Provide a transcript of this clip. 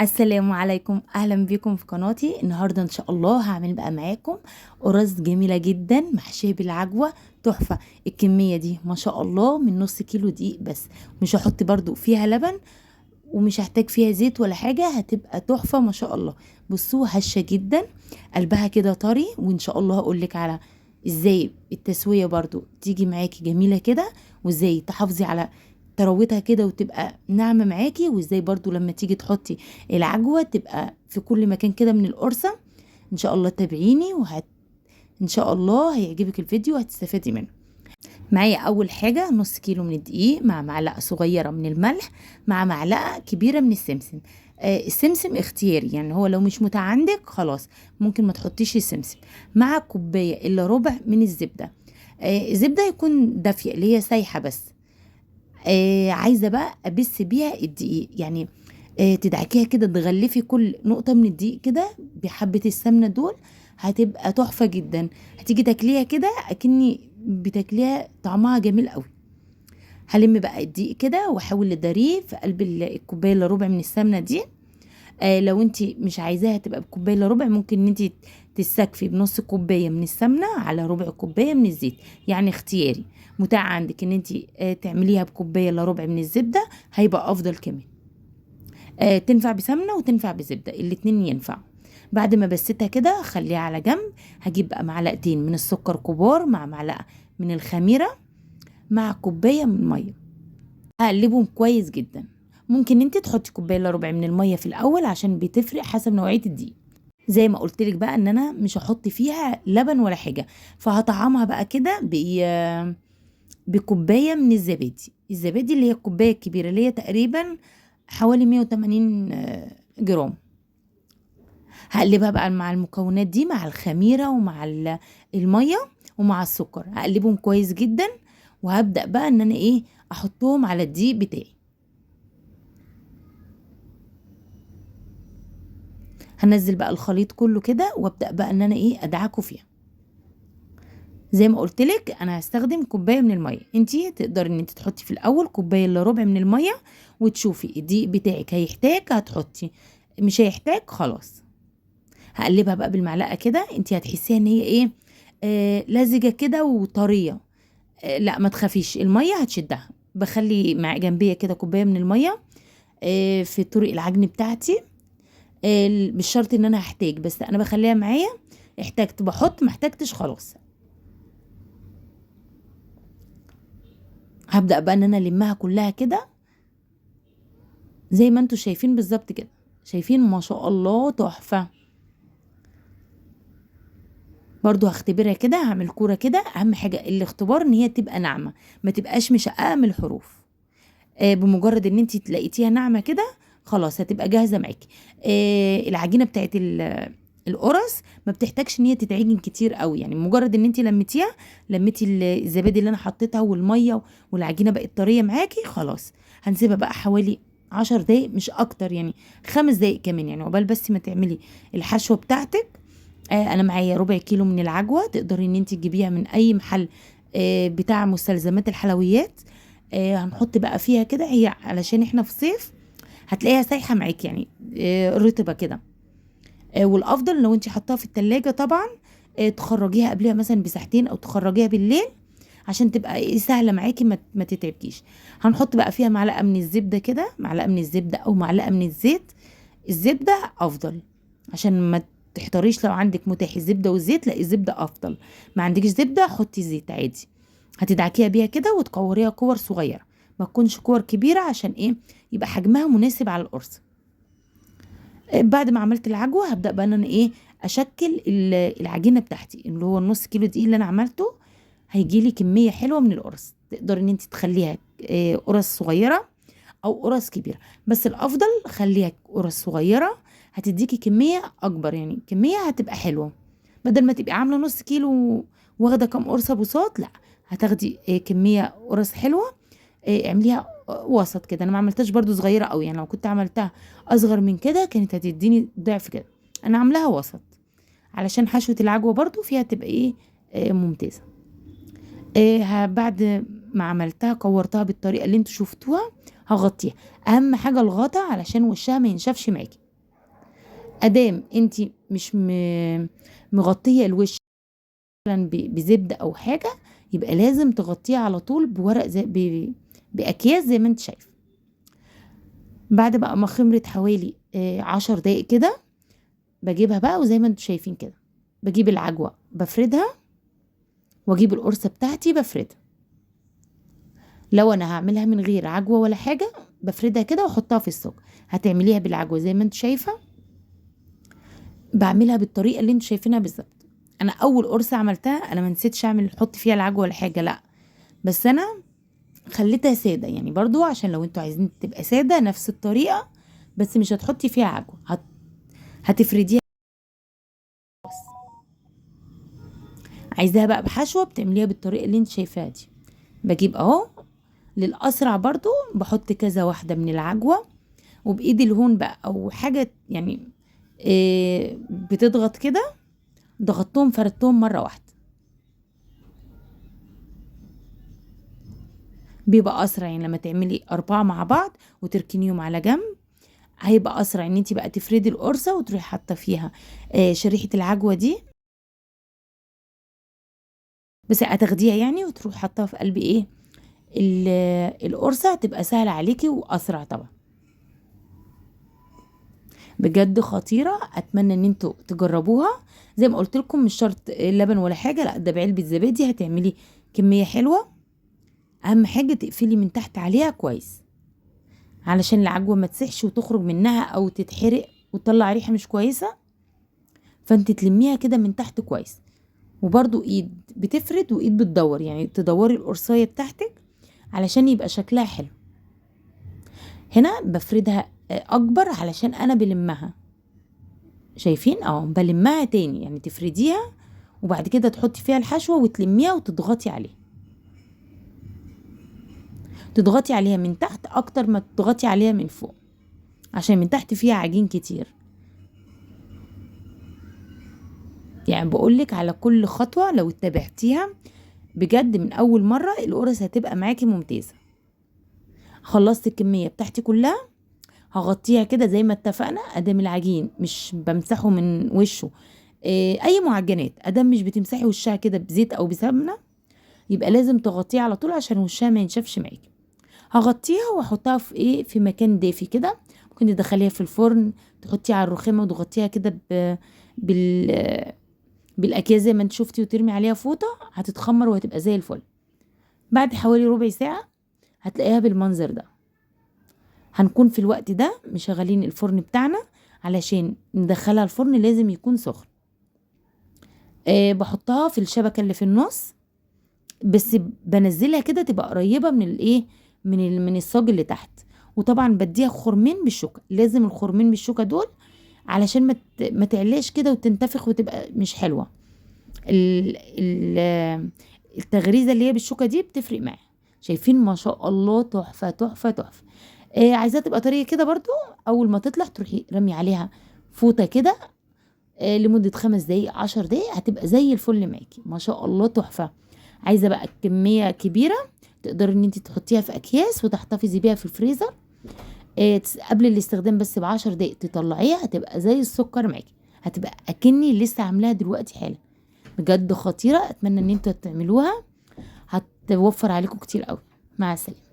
السلام عليكم، اهلا بكم في قناتي. النهارده ان شاء الله هعمل بقى معاكم قرص جميله جدا محشيه بالعجوه، تحفه. الكميه دي ما شاء الله من نص كيلو دقيق بس، مش هحط برضو فيها لبن ومش هحتاج فيها زيت ولا حاجه، هتبقى تحفه ما شاء الله. بصوا هشه جدا، قلبها كده طري، وان شاء الله هقولك على ازاي التسويه برضو تيجي معاكي جميله كده، وازاي تحافظي على طراوتها كده وتبقى ناعمه معاكي، وازاي برضو لما تيجي تحطي العجوه تبقى في كل مكان كده من القرصه. ان شاء الله تابعيني ان شاء الله هيعجبك الفيديو وهتستفادي منه. معايا اول حاجه نص كيلو من الدقيق، مع معلقه صغيره من الملح، مع معلقه كبيره من السمسم. السمسم اختياري، يعني هو لو مش متاح عندك خلاص ممكن ما تحطيش السمسم. مع كوبايه الا ربع من الزبده. الزبده يكون دافيه اللي هي سايحه بس. عايزه بقى ابس بيها الدقيق، يعني تدعكيها كده، تغلفي كل نقطه من الدقيق كده بحبه السمنه دول، هتبقى تحفه جدا. هتيجي تاكليها كده اكني بتاكليها، طعمها جميل قوي. هلم بقى الدقيق كده واحاول اداريه في قلب الكوبايه الا ربع من السمنه دي. لو انت مش عايزاها تبقى بكوبايه الا ربع، ممكن ان انت تستكفي بنص كوبايه من السمنه على ربع كوبايه من الزيت، يعني اختياري. متاح عندك ان انت تعمليها بكوبايه الا ربع من الزبده، هيبقى افضل كمان. تنفع بسمنه وتنفع بزبده، الاتنين ينفع. بعد ما بستها كده خليها على جنب. هجيب بقى معلقتين من السكر كبار، مع معلقه من الخميره، مع كوبايه من ميه. هقلبهم كويس جدا. ممكن انت تحطي كوبايه الا ربع من الميه في الاول عشان بتفرق حسب نوعيه الدقيق. زي ما قلت لك بقى ان انا مش هحط فيها لبن ولا حاجه، فهطعمها بقى كده بكوبايه من الزبادي. الزبادي اللي هي الكوبايه الكبيره، اللي هي تقريبا حوالي 180 جرام. هقلبها بقى مع المكونات دي، مع الخميره ومع الميه ومع السكر، هقلبهم كويس جدا. وهبدأ بقى ان انا احطهم على الدقيق بتاعي. هنزل بقى الخليط كله كده، وابدأ بقى ان انا ادعكه فيها. زي ما قلت لك انا هستخدم كوبايه من الميه، انتي تقدري ان انت تحطي في الاول كوبايه الا ربع من الميه، وتشوفي الدقيق بتاعك هيحتاج هتحطي، مش هيحتاج خلاص. هقلبها بقى بالمعلقه كده، انتي هتحسيها ان هي لزجه كده وطريه. لا ما تخافيش، الميه هتشدها. بخلي مع جنبيه كده كوبايه من الميه في طرق العجن بتاعتي. مش شرط ان انا هحتاج، بس انا بخليها معايا، احتاجت بحط، ما احتاجتش خلاص. هبدأ بقى ان انا المها كلها كده زي ما انتوا شايفين بالظبط كده. شايفين ما شاء الله تحفة. برضو هختبرها كده، هعمل كورة كده. اهم حاجة الاختبار ان هي تبقى ناعمة، ما تبقاش مشققة من الحروف. بمجرد ان انت تلاقيتيها ناعمة كده خلاص هتبقى جاهزة معاكي. العجينة بتاعت القرص ما بتحتاجش ان هي تتعجن كتير قوي، يعني مجرد ان انت لميتيها، لميتي الزبادي اللي انا حطيتها والميه والعجينه بقت طريه معاكي خلاص. هنسيبها بقى حوالي 10 دقايق مش اكتر، يعني 5 دقايق كمان، يعني عقبال بس ما تعملي الحشوه بتاعتك. انا معايا ربع كيلو من العجوه، تقدري ان انت تجيبيها من اي محل بتاع مستلزمات الحلويات. هنحط بقى فيها كده، هي علشان احنا في صيف هتلاقيها سايحه معاكي، يعني رطبه كده. والافضل لو انت حطاها في التلاجة طبعا تخرجيها قبلها مثلا بساعتين، او تخرجيها بالليل عشان تبقى سهله معاكي، ما تتعبكيش. هنحط بقى فيها معلقه من الزبده كده، معلقه من الزبده او معلقه من الزيت. الزبده افضل عشان ما تحتاريش، لو عندك متاح الزبده والزيت لا الزبده افضل، ما عندكش زبده حطي زيت عادي. هتدعكيها بيها كده وتكوريها كور صغيره، ما تكونش كور كبيره، عشان يبقى حجمها مناسب على القرص. بعد ما عملت العجوه هبدا بقى ان انا اشكل العجينه بتاعتي، اللي هو النص كيلو دقيق اللي انا عملته. هيجي لي كميه حلوه من القرص، تقدر ان انت تخليها قرص صغيره او قرص كبيره، بس الافضل خليها قرص صغيره، هتديكي كميه اكبر، يعني كميه هتبقى حلوه. بدل ما تبقي عامله نص كيلو واخده كام قرصه بساط، لا هتاخدي كميه قرص حلوه. اعمليها وسط كده. انا ما عملتهاش برضو صغيره قوي، يعني لو كنت عملتها اصغر من كده كانت هتديني ضعف كده. انا عاملاها وسط علشان حشوه العجوه برضو فيها تبقى ممتازه. بعد ما عملتها كورتها بالطريقه اللي انتوا شفتوها، هغطيها. اهم حاجه الغطا علشان وشها ما ينشفش معاكي. ادام انت مش مغطيه الوش مثلا بزبده او حاجه، يبقى لازم تغطيه على طول بورق زي باكياس زي ما انت شايف. بعد بقى ما خمرت حوالي 10 دقايق كده، بجيبها بقى وزي ما انتوا شايفين كده، بجيب العجوه بفردها، واجيب القرصه بتاعتي بفردها. لو انا هعملها من غير عجوه ولا حاجه، بفردها كده واحطها في الصاج. هتعمليها بالعجوه زي ما انت شايفه، بعملها بالطريقه اللي انتوا شايفينها بالظبط. انا اول قرصه عملتها انا ما نسيتش احط فيها العجوه ولا حاجه، لا، بس انا خليتها ساده يعني، برضو عشان لو انتوا عايزين تبقى ساده نفس الطريقه، بس مش هتحطي فيها عجوه، هتفرديها بس. عايزاها بقى بحشوه، بتعمليها بالطريقه اللي انت شايفاها دي. بجيب اهو للاسرع برضو، بحط كذا واحده من العجوه، وبايدي الهون بقى او حاجه يعني بتضغط كده، ضغطتهم فردتهم مره واحده، بيبقى اسرع. يعني لما تعملي 4 مع بعض وتركنيهم على جنب، هيبقى اسرع ان انت بقى تفردي القرصه وتروحي حاطه فيها شريحه العجوه دي، بس هتاخديها يعني وتروحي حاطاها في قلب ايه القرصه، هتبقى سهله عليكي واسرع طبعا. بجد خطيره، اتمنى ان انتوا تجربوها. زي ما قلت لكم مش شرط لبن ولا حاجه، لا، ده بعلبه زبادي هتعملي كميه حلوه. اهم حاجه تقفلي من تحت عليها كويس، علشان العجوه ما تسحش وتخرج منها او تتحرق وتطلع ريحه مش كويسه. فانت تلميها كده من تحت كويس، وبرضو ايد بتفرد وايد بتدور، يعني تدوري القرصايه بتاعتك علشان يبقى شكلها حلو. هنا بفردها اكبر علشان انا بلمها، شايفين؟ بلمها تاني، يعني تفرديها وبعد كده تحطي فيها الحشوه وتلميها وتضغطي عليها. تضغطي عليها من تحت اكتر ما تضغطي عليها من فوق، عشان من تحت فيها عجين كتير. يعني بقولك على كل خطوة لو اتبعتيها بجد من اول مرة القرص هتبقى معاكي ممتازة. خلصت الكمية بتاعتي كلها، هغطيها كده زي ما اتفقنا. ادام العجين مش بمسحه من وشه، اي معجنات ادام مش بتمسحي وشها كده بزيت او بسمنة، يبقى لازم تغطيها على طول عشان وشها ما ينشفش معاكي. هغطيها واحطها في مكان دافي كده. ممكن تدخليها في الفرن، تحطيها على الرخامة وتغطيها كده بال بالاكياس زي ما انت شفتي، وترمي عليها فوطه، هتتخمر وهتبقى زي الفل. بعد حوالي ربع ساعه هتلاقيها بالمنظر ده. هنكون في الوقت ده مشغلين الفرن بتاعنا، علشان ندخلها الفرن لازم يكون سخن. بحطها في الشبكه اللي في النص، بس بنزلها كده تبقى قريبه من الايه من الصاج اللي تحت. وطبعا بديها خرمين بالشوكه، لازم الخرمين بالشوكه دول علشان ما تعلاش كده وتنتفخ وتبقى مش حلوه. التغريزه اللي هي بالشوكه دي بتفرق معاها. شايفين؟ ما شاء الله، تحفه تحفه تحفه. عايزاها تبقى طريه كده برضو، اول ما تطلع تروحي رمي عليها فوطه كده لمده 5 دقايق 10 دقايق، هتبقى زي الفل معاكي ما شاء الله، تحفه. عايزه بقى كميه كبيره، تقدري ان انت تحطيها في اكياس وتحتفظي بيها في الفريزر. قبل الاستخدام بس ب10 دقايق تطلعيها، هتبقى زي السكر معاكي، هتبقى اكني لسه عاملاها دلوقتي حالا. بجد خطيره، اتمنى ان انتوا تعملوها، هتوفر عليكم كتير قوي. مع السلامه.